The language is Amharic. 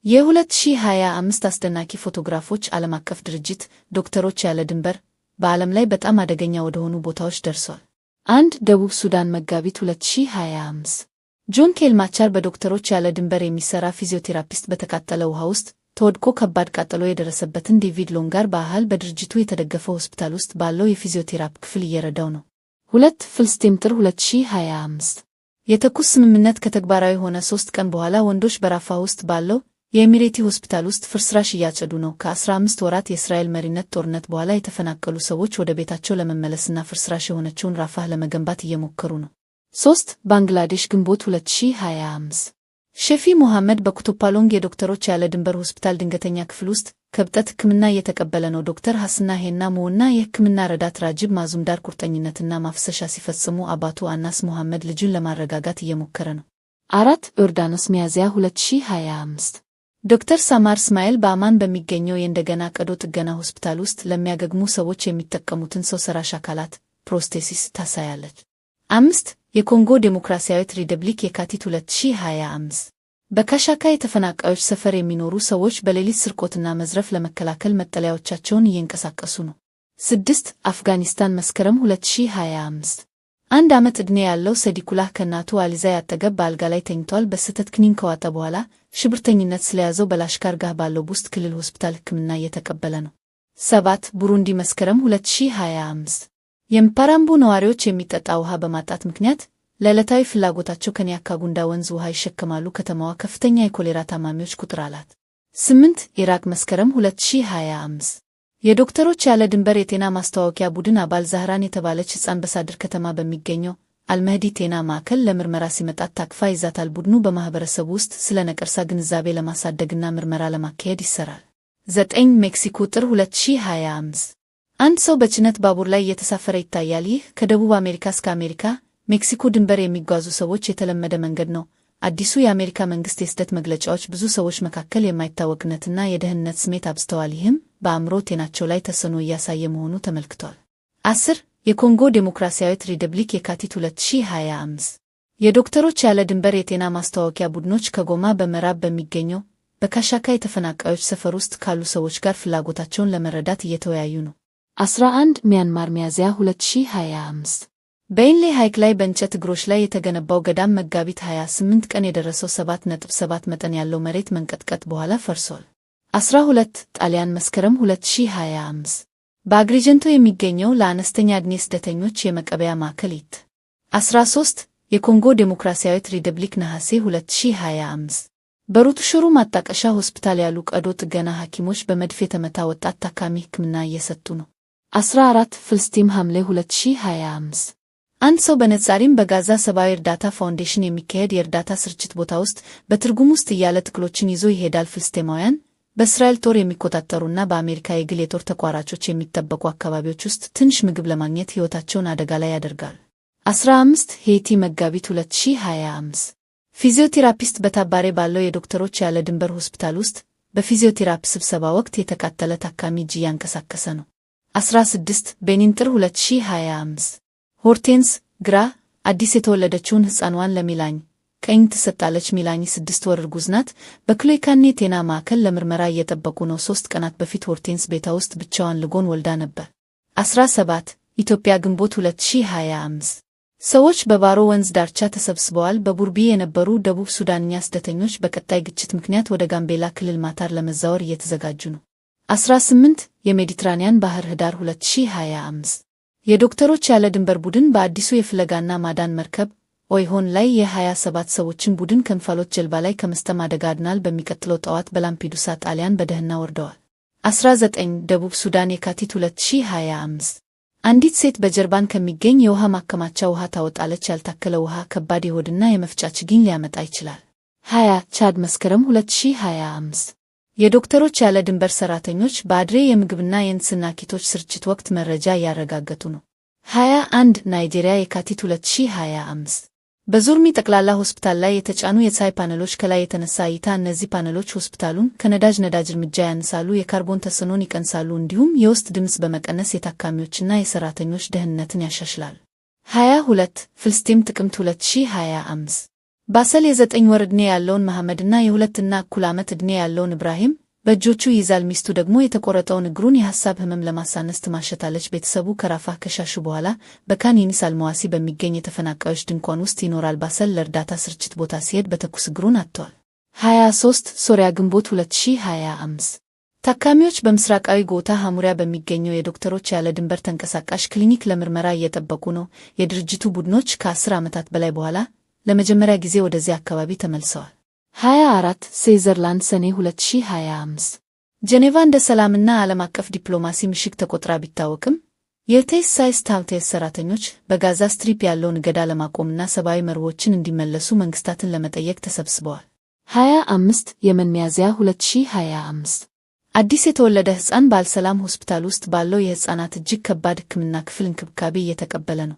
የ2025 አስደናቂ ፎቶግራፎች ዓለም አቀፍ ድርጅት ዶክተሮች ያለ ድንበር በዓለም ላይ በጣም አደገኛ ወደሆኑ ቦታዎች ደርሷል። ደቡብ ሱዳን መጋቢት 2025 ጆን ኬልማቻር በዶክተሮች ያለ ድንበር የሚሰራ ፊዚዮቴራፒስት በተቃጠለ ውሃ ውስጥ ተወድቆ ከባድ ቃጠሎ የደረሰበትን ዴቪድ ሎንጋር በአሃል በድርጅቱ የተደገፈ ሆስፒታል ውስጥ ባለው የፊዚዮቴራፒ ክፍል እየረዳው ነው። ፍልስጤም ጥር 2025 የተኩስ ስምምነት ከተግባራዊ ሆነ 3 ቀን በኋላ ወንዶች በራፋ ውስጥ ባለው የኤሚሬቲ ሆስፒታል ውስጥ ፍርስራሽ እያጨዱ ነው። ከ15 ወራት የእስራኤል መሪነት ጦርነት በኋላ የተፈናቀሉ ሰዎች ወደ ቤታቸው ለመመለስና ፍርስራሽ የሆነችውን ራፋህ ለመገንባት እየሞከሩ ነው። ባንግላዴሽ ግንቦት 2025 ሼፊ ሙሐመድ በኩቶፓሎንግ የዶክተሮች ያለ ድንበር ሆስፒታል ድንገተኛ ክፍል ውስጥ ከብጠት ሕክምና እየተቀበለ ነው። ዶክተር ሐሰና ሄና ሞና የሕክምና ረዳት ራጅብ ማዙምዳር ቁርጠኝነትና ማፍሰሻ ሲፈጽሙ አባቱ አናስ ሙሐመድ ልጁን ለማረጋጋት እየሞከረ ነው። ዮርዳኖስ ሚያዝያ 2025 ዶክተር ሳማር እስማኤል በአማን በሚገኘው የእንደገና ቀዶ ጥገና ሆስፒታል ውስጥ ለሚያገግሙ ሰዎች የሚጠቀሙትን ሰው ሰራሽ አካላት ፕሮስቴሲስ ታሳያለች። የኮንጎ ዴሞክራሲያዊት ሪፐብሊክ የካቲት 2025 በካሻካ የተፈናቃዮች ሰፈር የሚኖሩ ሰዎች በሌሊት ስርቆትና መዝረፍ ለመከላከል መጠለያዎቻቸውን እየንቀሳቀሱ ነው። አፍጋኒስታን መስከረም 2025 1 ዓመት ዕድሜ ያለው ሰዲኩላህ ከእናቱ አሊዛይ አጠገብ በአልጋ ላይ ተኝቷል። በስህተት ክኒን ከዋጠ በኋላ ሽብርተኝነት ስለያዘው በላሽካርጋህ ባለው ቡስት ክልል ሆስፒታል ሕክምና እየተቀበለ ነው። ቡሩንዲ መስከረም 2025 የምፓራምቡ ነዋሪዎች የሚጠጣ ውሃ በማጣት ምክንያት ለዕለታዊ ፍላጎታቸው ከኒያካጉንዳ ወንዝ ውሃ ይሸከማሉ። ከተማዋ ከፍተኛ የኮሌራ ታማሚዎች ቁጥር አላት። ኢራቅ መስከረም 2025 የዶክተሮች ያለ ድንበር የጤና ማስተዋወቂያ ቡድን አባል ዛህራን የተባለች ሕፃን በሳድር ከተማ በሚገኘው አልመህዲ ጤና ማዕከል ለምርመራ ሲመጣት ታቅፋ ይዛታል። ቡድኑ በማህበረሰቡ ውስጥ ስለ ነቀርሳ ግንዛቤ ለማሳደግና ምርመራ ለማካሄድ ይሰራል። ሜክሲኮ ጥር 2025 አንድ ሰው በጭነት ባቡር ላይ እየተሳፈረ ይታያል። ይህ ከደቡብ አሜሪካ እስከ አሜሪካ ሜክሲኮ ድንበር የሚጓዙ ሰዎች የተለመደ መንገድ ነው። አዲሱ የአሜሪካ መንግስት የስደት መግለጫዎች ብዙ ሰዎች መካከል የማይታወቅነትና የደህንነት ስሜት አብዝተዋል። ይህም በአእምሮ ጤናቸው ላይ ተጽዕኖ እያሳየ መሆኑ ተመልክቷል። የኮንጎ ዴሞክራሲያዊት ሪፐብሊክ የካቲት 2025 የዶክተሮች ያለ ድንበር የጤና ማስተዋወቂያ ቡድኖች ከጎማ በምዕራብ በሚገኘው በካሻካ የተፈናቃዮች ሰፈር ውስጥ ካሉ ሰዎች ጋር ፍላጎታቸውን ለመረዳት እየተወያዩ ነው። ሚያንማር ሚያዝያ 2025 በኢንሌ ሐይቅ ላይ በእንጨት እግሮች ላይ የተገነባው ገዳም መጋቢት 28 ቀን የደረሰው 7.7 መጠን ያለው መሬት መንቀጥቀጥ በኋላ ፈርሷል። ጣሊያን መስከረም 2025 በአግሪጀንቶ የሚገኘው ለአነስተኛ ዕድሜ ስደተኞች የመቀበያ ማዕከል 13 የኮንጎ ዴሞክራሲያዊት ሪፐብሊክ ነሐሴ 2025 በሩቱሹሩ ማጣቀሻ ሆስፒታል ያሉ ቀዶ ጥገና ሐኪሞች በመድፍ የተመታ ወጣት ታካሚ ሕክምና እየሰጡ ነው። ፍልስጤም ሐምሌ 2025 አንድ ሰው በነጻሪም በጋዛ ሰብአዊ እርዳታ ፋውንዴሽን የሚካሄድ የእርዳታ ስርጭት ቦታ ውስጥ በትርጉም ውስጥ እያለ ጥቅሎችን ይዞ ይሄዳል። ፍልስጤማውያን በእስራኤል ጦር የሚቆጣጠሩና በአሜሪካ የግል የጦር ተቋራጮች የሚጠበቁ አካባቢዎች ውስጥ ትንሽ ምግብ ለማግኘት ሕይወታቸውን አደጋ ላይ ያደርጋል። ሄይቲ መጋቢት 2025 ፊዚዮቴራፒስት በታባሬ ባለው የዶክተሮች ያለ ድንበር ሆስፒታል ውስጥ በፊዚዮቴራፒ ስብሰባ ወቅት የተቃጠለ ታካሚ እጅ እያንቀሳቀሰ ነው። ቤኒን ጥር 2025 ሆርቴንስ ግራ አዲስ የተወለደችውን ሕፃንዋን ለሚላኝ ቀኝ ትሰጣለች። ሚላኝ 6 ወር እርጉዝ ናት። በክሎይካኔ ጤና ማዕከል ለምርመራ እየጠበቁ ነው። 3 ቀናት በፊት ሆርቴንስ ቤቷ ውስጥ ብቻዋን ልጎን ወልዳ ነበር። ኢትዮጵያ ግንቦት 2025 ሰዎች በባሮ ወንዝ ዳርቻ ተሰብስበዋል። በቡርቢ የነበሩ ደቡብ ሱዳንኛ ስደተኞች በቀጣይ ግጭት ምክንያት ወደ ጋምቤላ ክልል ማታር ለመዛወር እየተዘጋጁ ነው። የሜዲትራኒያን ባህር ህዳር 2025 የዶክተሮች ያለ ድንበር ቡድን በአዲሱ የፍለጋና ማዳን መርከብ ኦይሆን ላይ የ27 ሰዎችን ቡድን ከእንፋሎት ጀልባ ላይ ከመስጠም አደጋ አድኗል። በሚቀጥለው ጠዋት በላምፒዱሳ ጣሊያን በደህና ወርደዋል። ደቡብ ሱዳን የካቲት 2025 አንዲት ሴት በጀርባን ከሚገኝ የውሃ ማከማቻ ውሃ ታወጣለች። ያልታከለ ውሃ ከባድ የሆድና የመፍጫ ችግኝ ሊያመጣ ይችላል። ቻድ መስከረም 2025 የዶክተሮች ያለ ድንበር ሰራተኞች በአድሬ የምግብና የንጽህና ኪቶች ስርጭት ወቅት መረጃ እያረጋገጡ ነው። ናይጄሪያ የካቲት 2025 በዙርሚ ጠቅላላ ሆስፒታል ላይ የተጫኑ የፀሐይ ፓነሎች ከላይ የተነሳ እይታ። እነዚህ ፓነሎች ሆስፒታሉን ከነዳጅ እርምጃ ያነሳሉ፣ የካርቦን ተጽዕኖን ይቀንሳሉ፣ እንዲሁም የውስጥ ድምፅ በመቀነስ የታካሚዎችና የሰራተኞች ደህንነትን ያሻሽላል። ፍልስጤም ጥቅምት 2025 ባሰል የ9 ወር ዕድሜ ያለውን መሐመድና የ2 እኩል ዓመት ዕድሜ ያለውን ኢብራሂም በእጆቹ ይይዛል። ሚስቱ ደግሞ የተቆረጠውን እግሩን የሐሳብ ሕመም ለማሳነስ ትማሸታለች። ቤተሰቡ ከራፋህ ከሻሹ በኋላ በካን ዩኒስ አልመዋሲ በሚገኝ የተፈናቃዮች ድንኳን ውስጥ ይኖራል። ባሰል ለእርዳታ ስርጭት ቦታ ሲሄድ በተኩስ እግሩን አጥቷል። 23 ሶሪያ ግንቦት 2025 ታካሚዎች በምስራቃዊ ጎታ ሐሙሪያ በሚገኘው የዶክተሮች ያለ ድንበር ተንቀሳቃሽ ክሊኒክ ለምርመራ እየጠበቁ ነው። የድርጅቱ ቡድኖች ከ10 ዓመታት በላይ በኋላ ለመጀመሪያ ጊዜ ወደዚያ አካባቢ ተመልሰዋል። 24 ስዊዘርላንድ ሰኔ 2025 ጄኔቫ እንደ ሰላምና ዓለም አቀፍ ዲፕሎማሲ ምሽግ ተቆጥራ ቢታወቅም የቴሳይስ ታውቴስ ሰራተኞች በጋዛ ስትሪፕ ያለውን እገዳ ለማቆምና ሰብአዊ መርሆችን እንዲመለሱ መንግስታትን ለመጠየቅ ተሰብስበዋል። 25 የመን ሚያዝያ 2025 አዲስ የተወለደ ሕፃን በአልሰላም ሆስፒታል ውስጥ ባለው የሕፃናት እጅግ ከባድ ሕክምና ክፍል እንክብካቤ እየተቀበለ ነው።